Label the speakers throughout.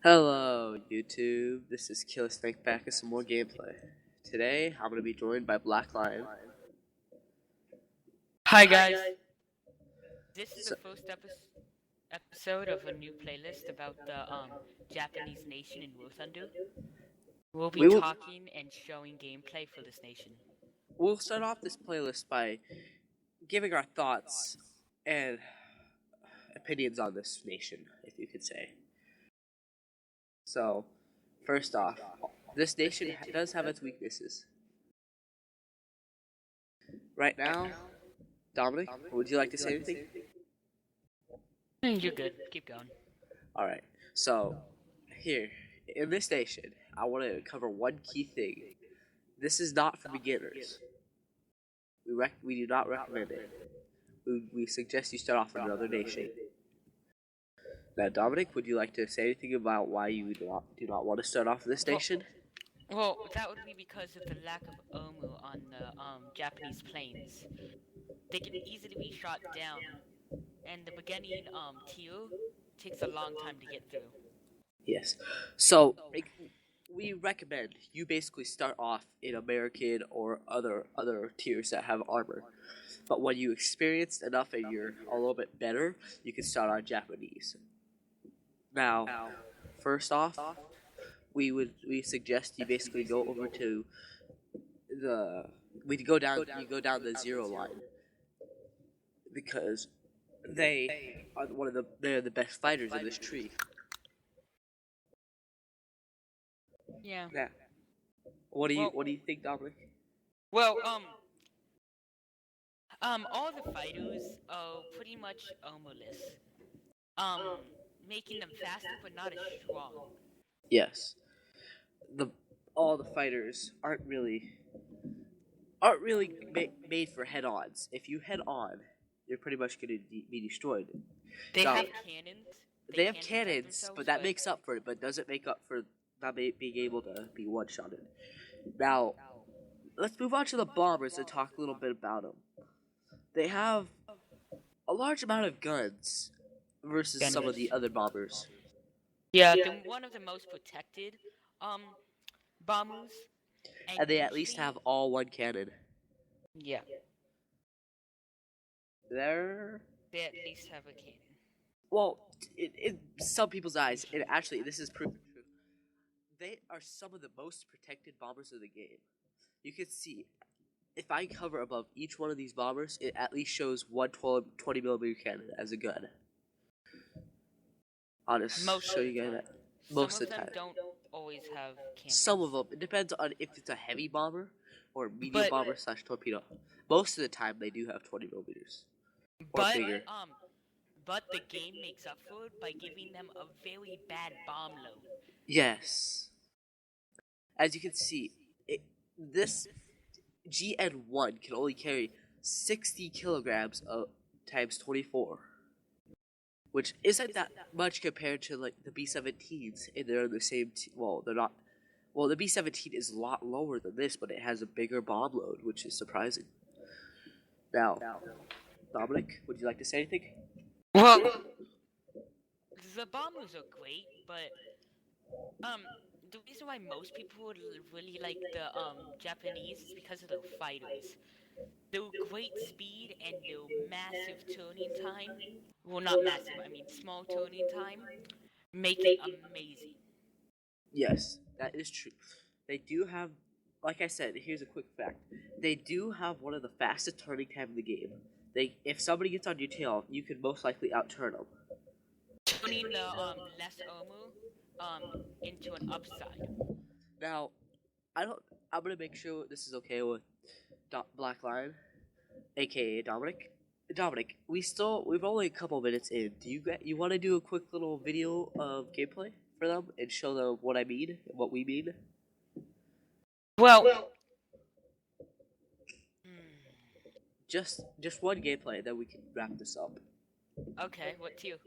Speaker 1: Hello, YouTube. This is Killer Snake back with some more gameplay. Today, I'm going to be joined by Black Lion.
Speaker 2: Hi guys, this is the
Speaker 1: So,
Speaker 2: first episode of a new playlist about the Japanese nation in War Thunder. We'll be
Speaker 1: we will
Speaker 2: talking and showing gameplay for this nation.
Speaker 1: we'll start off this playlist by giving our thoughts and opinions on this nation, if you could say. So, first off, this nation does have its weaknesses. Right now, Dominic, would you like to say anything?
Speaker 2: You're good. Keep going.
Speaker 1: Alright, so, here, in this nation, I want to cover one key thing. This is not for beginners. We do not recommend it. We suggest you start off with another nation. Now, Dominic, would you like to say anything about why you do not want to start off with this nation?
Speaker 2: Well, that would be because of the lack of omu on the Japanese plains. They can easily be shot down, and the beginning tier takes a long time to get through.
Speaker 1: Yes. So, we recommend you basically start off in American or other tiers that have armor. But when you experienced enough and you're a little bit better, you can start on Japanese. Now, first off, we suggest you basically go over to you go down the 0 line because they're the best fighters in this tree.
Speaker 2: Yeah.
Speaker 1: Yeah. What do you think, Dominic?
Speaker 2: Well, all the fighters are pretty much omoless. Making them faster but not as strong.
Speaker 1: Yes. All the fighters aren't really made for head-ons. If you head on, you're pretty much going to be destroyed.
Speaker 2: They
Speaker 1: Now,
Speaker 2: have cannons.
Speaker 1: They have cannons, but that makes up for it. But doesn't make up for not being able to be one-shotted. Now, let's move on to the bombers and talk a little bit about them. They have a large amount of guns versus some of the other bombers.
Speaker 2: Yeah, they're one of the most protected bombers.
Speaker 1: And they at least have all one cannon.
Speaker 2: Yeah.
Speaker 1: They
Speaker 2: at least have a cannon.
Speaker 1: Well, in some people's eyes, and actually this is proven true, they are some of the most protected bombers of the game. You can see, if I cover above each one of these bombers, it at least shows one 20mm cannon as a gun. I'll just show you guys that. Most of the time.
Speaker 2: Don't always have cannons.
Speaker 1: Some of them. It depends on if it's a heavy bomber or medium bomber / torpedo. Most of the time, they do have 20mm or bigger.
Speaker 2: But the game makes up for it by giving them a very bad bomb load.
Speaker 1: Yes. As you can see, this GN1 can only carry 60 kilograms of times 24. Which isn't that much compared to like the B-17s, and they're the same. Well, they're not. Well, the B-17 is a lot lower than this, but it has a bigger bomb load, which is surprising. Now, Dominic, would you like to say anything?
Speaker 2: Well, the bombers are great, but the reason why most people really like the Japanese is because of their fighters. Their great speed and their massive turning time. Well, not massive, I mean small turning time. Make it amazing.
Speaker 1: Yes, that is true. They do have, like I said, here's a quick fact. They do have one of the fastest turning time in the game. If somebody gets on your tail, you can most likely outturn them.
Speaker 2: Turning the less omu into an upside.
Speaker 1: Now, I'm gonna make sure this is okay with Black Lion, aka Dominic. Dominic, we've only a couple minutes in. Do you want to do a quick little video of gameplay for them and show them what I mean and what we mean?
Speaker 2: Well,
Speaker 1: just one gameplay, then we can wrap this up.
Speaker 2: Okay, what tier?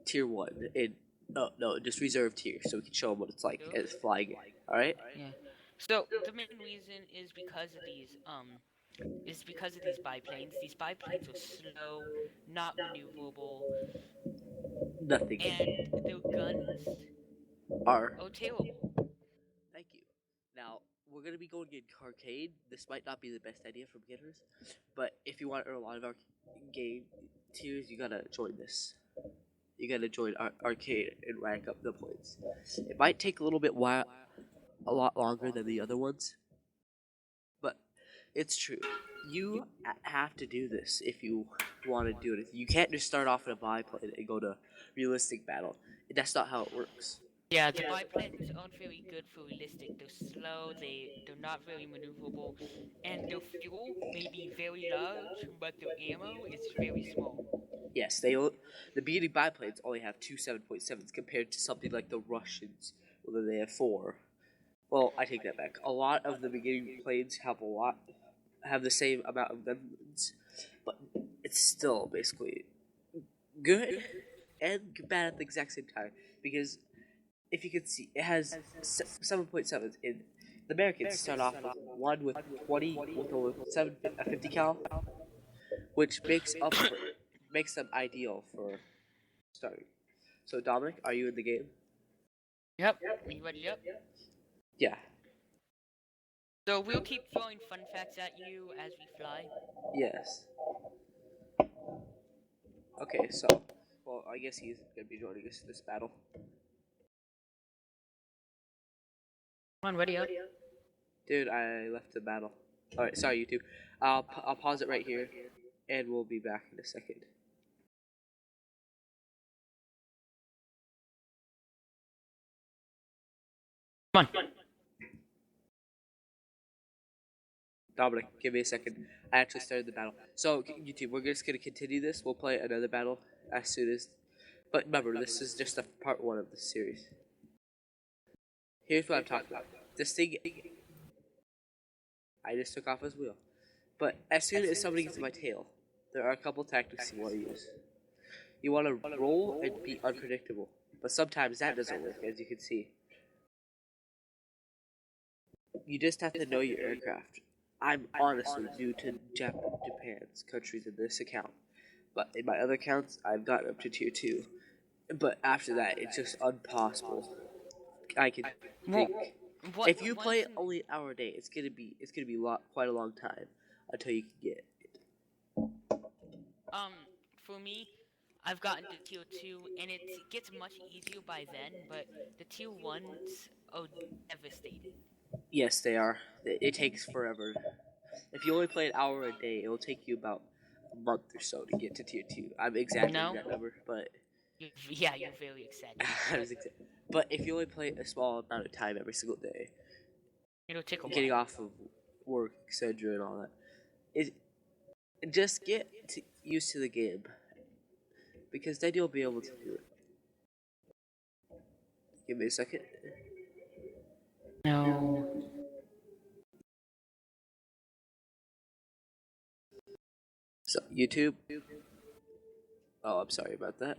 Speaker 1: Tier 1. No, just reserve tier, so we can show them what it's like as flying. All right?
Speaker 2: Yeah. So the main reason is because of these biplanes. These biplanes are slow, not maneuverable.
Speaker 1: Nothing.
Speaker 2: And their guns
Speaker 1: are.
Speaker 2: Oh, terrible.
Speaker 1: Thank you. Now, we're going to be going in arcade. This might not be the best idea for beginners, but if you want to earn a lot of game tiers, you gotta join this. You gotta join arcade and rank up the points. It might take a little bit while, a lot longer than the other ones, but it's true. You have to do this if you want to do it. You can't just start off in a biplane and go to realistic battle. That's not how it works.
Speaker 2: Yeah, the biplanes aren't very good for realistic. They're slow, they're not very maneuverable, and their fuel may be very large, but their ammo is very small.
Speaker 1: Yes, the beginning biplanes only have two 7.7s compared to something like the Russians, where they have four. Well, I take that back. A lot of the beginning planes have the same amount of guns, but it's still basically good and bad at the exact same time. Because if you can see, it has 7.7s. In the Americans start off with one with 20 with a 50 cal, which makes them ideal for starting. So Dominic, are you in the game?
Speaker 2: Yep. Are you ready up?
Speaker 1: Yeah.
Speaker 2: So we'll keep throwing fun facts at you as we fly.
Speaker 1: Yes. Okay, so, well, I guess he's gonna be joining us in this battle.
Speaker 2: Come on, ready up.
Speaker 1: Dude, I left the battle. Alright, sorry, YouTube. I'll pause it right here, and we'll be back in a second.
Speaker 2: Come on.
Speaker 1: Dominic, give me a second. I actually started the battle. So, YouTube, we're just gonna continue this. We'll play another battle as soon as. But remember, this is just a part one of the series. Here's what I'm talking about. This thing. I just took off his wheel. But as soon as somebody gets in my tail, there are a couple tactics you want to use. You want to roll and be unpredictable. But sometimes that doesn't work, as you can see. You just have to know your aircraft. I'm honestly new to Japan's countries in this account. But in my other accounts, I've gotten up to tier 2. But after that, it's just impossible. I can think. If you play it only an hour a day, it's gonna be quite a long time until you can get it.
Speaker 2: For me, I've gotten to tier 2, and it gets much easier by then, but the tier 1s are devastating.
Speaker 1: Yes, they are. It takes forever. If you only play an hour a day, it will take you about a month or so to get to tier 2. I'm exaggerating that number, but
Speaker 2: yeah, you're very exaggerating.
Speaker 1: But if you only play a small amount of time every single day,
Speaker 2: it'll take a while.
Speaker 1: Getting off of work, etc., and all that, just get used to the game, because then you'll be able to do it. Give me a second.
Speaker 2: No.
Speaker 1: So, YouTube. Oh, I'm sorry about that.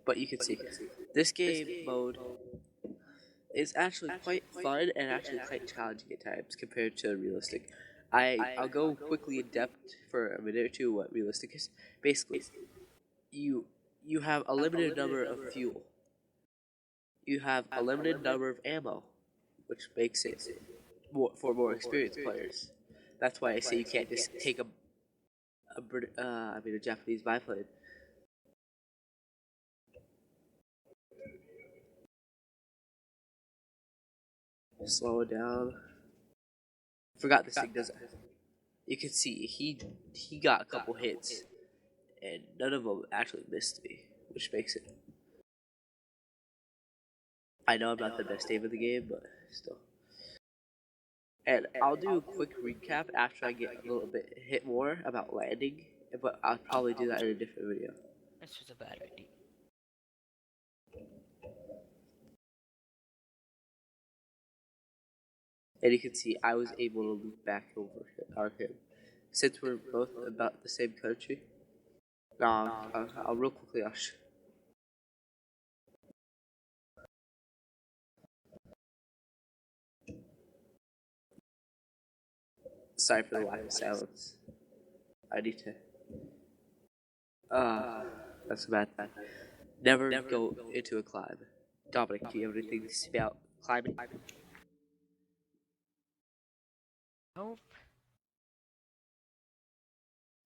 Speaker 1: But you can see, this game mode is actually quite fun and actually quite challenging at times compared to realistic. I'll go quickly in depth for a minute or two what realistic is. Basically, you have a limited number of fuel. You have a limited number of ammo, which makes it for more experienced players. That's why I say you can't just take a Japanese biplane. Slow it down. Forgot this thing does it. You can see he got a couple hits, and none of them actually missed me, which makes it. I know I'm not the best aim in the game, but still. And I'll do a quick recap after I get a little bit hit more about landing, but I'll probably do that in a different video.
Speaker 2: This was a bad idea.
Speaker 1: And you can see I was able to loop back over him. Since we're both about the same country, I'll real quickly, sorry for the lack of silence. I need to. That's a bad thing. Never go into a climb. Dominic, do you have anything to say about climbing?
Speaker 2: Nope.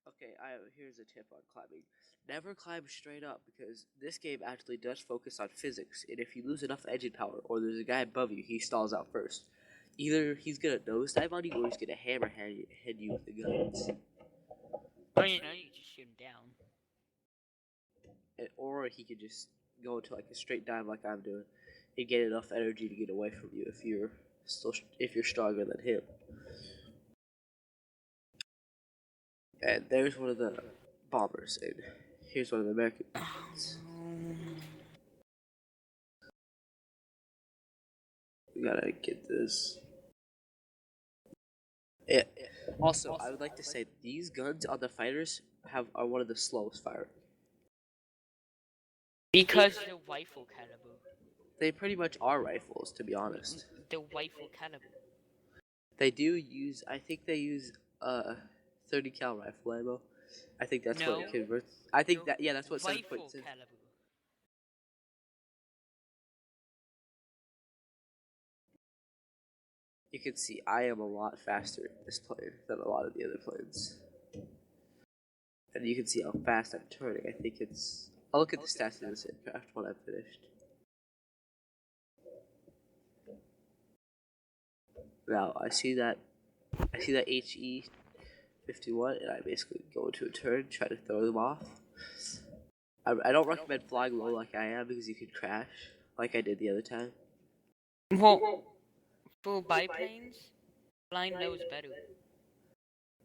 Speaker 1: Okay, here's a tip on climbing. Never climb straight up because this game actually does focus on physics, and if you lose enough engine power or there's a guy above you, he stalls out first. Either he's gonna nosedive on you or he's gonna hit you with the guns.
Speaker 2: Or you just shoot him down.
Speaker 1: Or he could just go into like a straight dive like I'm doing and get enough energy to get away from you if you're stronger than him. And there's one of the bombers, and here's one of the American ones. We gotta get this. Yeah. Also, I would like to say these guns on the fighters are one of the slowest firing.
Speaker 2: Because the rifle caliber.
Speaker 1: They pretty much are rifles, to be honest.
Speaker 2: The rifle caliber.
Speaker 1: They do use. I think they use 30 cal rifle ammo. I think that's what it converts. I think that's what 7.6.
Speaker 2: Caliber.
Speaker 1: You can see I am a lot faster in this plane than a lot of the other planes. And you can see how fast I'm turning. I think it's. I'll look at the stats of this aircraft when I'm finished. Now I see that HE 51, and I basically go into a turn, try to throw them off. I don't recommend flying low like I am because you could crash, like I did the other time.
Speaker 2: Well, for biplanes, flying low is better.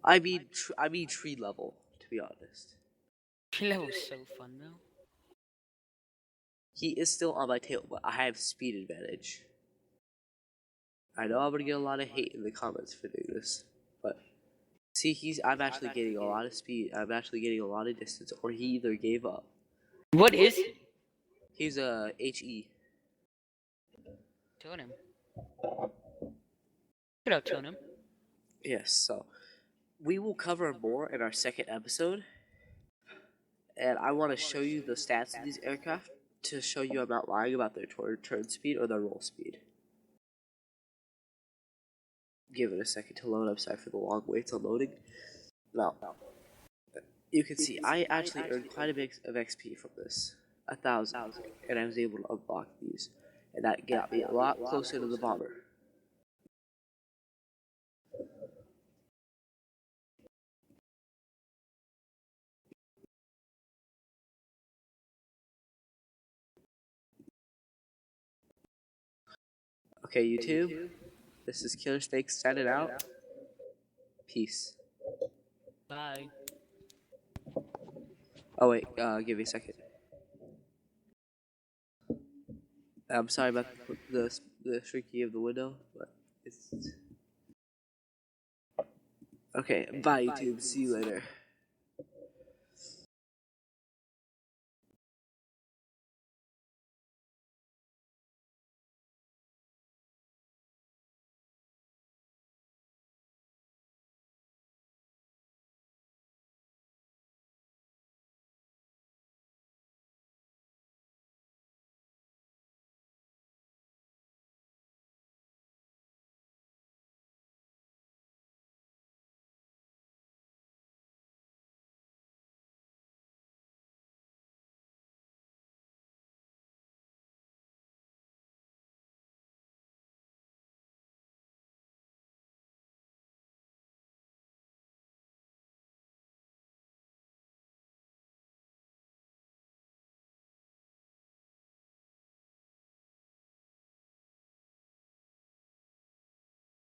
Speaker 1: I mean tree level, to be honest.
Speaker 2: Tree level is so fun though.
Speaker 1: He is still on my tail, but I have speed advantage. I know I'm gonna get a lot of hate in the comments for doing this, but see, I'm actually getting a lot of speed. I'm actually getting a lot of distance, or he either gave up.
Speaker 2: What is he?
Speaker 1: He's a HE.
Speaker 2: Turn him. Could out-turn him.
Speaker 1: Yes, so we will cover more in our second episode, and I want to show you the stats of these aircraft to show you I'm not lying about their turn speed or their roll speed. Give it a second to load. I'm sorry for the long waits on loading. Now, you can see I actually earned quite a bit of XP from this, 1,000, and I was able to unlock these, and that got me a lot closer to the bomber. Okay, YouTube, this is Killer Snake signing out. Peace.
Speaker 2: Bye.
Speaker 1: Oh wait, give me a second. I'm sorry about the shrinking of the window, but it's... Okay, bye YouTube, see you later.